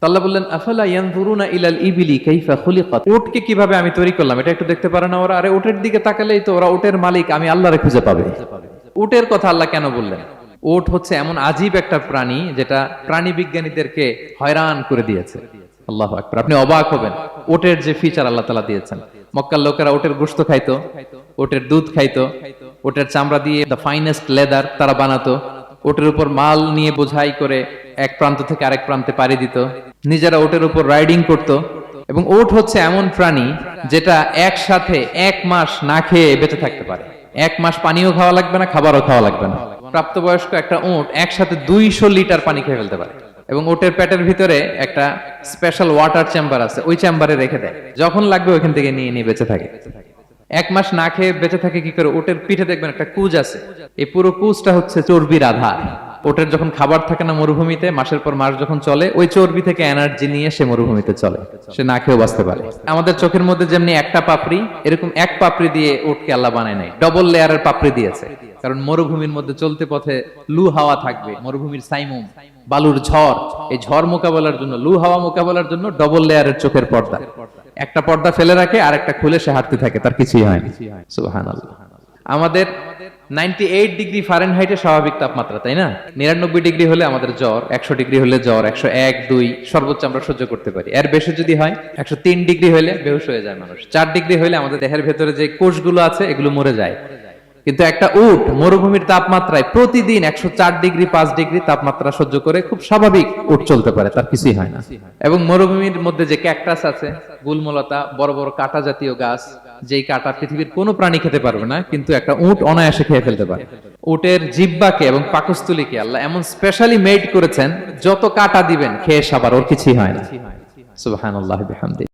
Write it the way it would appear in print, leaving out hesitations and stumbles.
আল্লাহ বললেন আফালা ইয়ানজুরুনা ইলাল ইবিলি কাইফা খুলিকাত, উটকে কিভাবে আমি তৈরি করলাম এটা একটু দেখতে পারে না ওরা? আরে উটের দিকে তাকালেই তো ওরা উটের মালিক আমি আল্লাহরে খুঁজে পাবে। উটের কথা আল্লাহ কেন বললেন? উট হচ্ছে এমন আজীব একটা প্রাণী যেটা প্রাণী বিজ্ঞানীদেরকে হয়রান করে দিয়েছে। আল্লাহু আকবার, আপনি অবাক হবেন উটের যে ফিচার আল্লাহ তাআলা দিয়েছেন। মক্কার লোকেরা উটের গোশত খাইতো, উটের দুধ খাইতো, উটের চামড়া দিয়ে দ্য ফাইনেস্ট লেদার তারা বানাতো, উটের উপর মাল নিয়ে বোঝাই করে এক প্রান্ত থেকে আরেক প্রান্তে পাড়ি দিত, নিজেরা উটের উপর রাইডিং করত। এবং উট হচ্ছে এমন প্রাণী যেটা একসাথে 1 মাস না খেয়ে বেঁচে থাকতে পারে। 1 মাস পানিও খাওয়া লাগবে না, খাবারও খাওয়া লাগবে না। প্রাপ্তবয়স্ক একটা উট একসাথে 200 লিটার পানি খেয়ে ফেলতে পারে। এবং ওটের পেটের ভিতরে একটা স্পেশাল ওয়াটার চেম্বার আছে, ওই চেম্বারে রেখে দেয়, যখন লাগবে ওইখান থেকে নিয়ে নিয়ে বেঁচে থাকে। 1 মাস না খেয়ে বেঁচে থাকে কি করে? ওটের পিঠে দেখবেন একটা কুজ আছে, এই পুরো কুজটা হচ্ছে চর্বির আধার। ওটের যখন খাবার থাকে না মরুভূমিতে, মাসের পর মাস যখন চলে, ওই চর্বি থেকে এনার্জি নিয়ে সে মরুভূমিতে চলে, সে না খেয়েও বাঁচতে পারে। আমাদের চোখের মধ্যে যেমনি একটা পাপড়ি, এরকম এক পাপড়ি দিয়ে উটকে আল্লাহ বানায় নাই, ডবল লেয়ারের পাপড়ি দিয়েছে। কারণ মরুভূমির মধ্যে চলতে পথে লু হাওয়া থাকবে, মরুভূমির সাইমুম, বালুর ঝড়, এই ঝড় মোকাবেলার জন্য, লু হাওয়া মোকাবেলার জন্য ডবল লেয়ারের চোখের পর্দা। একটা পর্দা ফেলে রাখে আর একটা খুলে সে হাঁটতে থাকে, তার কিছুই হয় না। সুবহানাল্লাহ। আমাদের 98 ডিগ্রি ফারেনহাইটের স্বাভাবিক তাপমাত্রা, তাই না? 99 ডিগ্রি হলে আমাদের জ্বর, 100 ডিগ্রি হলে জ্বর, 101, 2 সর্বোচ্চ আমরা সহ্য করতে পারি। এর বেশি যদি হয়, 103 ডিগ্রি হলে বেহুশ হয়ে যায় মানুষ। 4 ডিগ্রি হলে আমাদের দেহের ভেতরে যে কোষগুলো আছে এগুলো মরে যায়। কিন্তু একটা উট মরুভূমির তাপমাত্রায় প্রতিদিন 104 ডিগ্রি 5 ডিগ্রি তাপমাত্রা সহ্য করে খুব স্বাভাবিক উট চলতে পারে, তার কিছুই হয় না। এবং মরুভূমির মধ্যে যে ক্যাকটাস আছে, গুলমলতা, বড় বড় কাঁটা জাতীয় গাছ, যেই কাঁটা পৃথিবীর কোনো প্রাণী খেতে পারবে না, কিন্তু একটা উট অনায়াসে খেয়ে ফেলতে পারে। উটের জিহ্বাকে এবং পাকস্থলীকে আল্লাহ এমন স্পেশালি মেড করেছেন, যত কাঁটা দিবেন খেয়ে সাবার, ওর কিছুই হয় না। সুবহানাল্লাহি বিহামদিহি।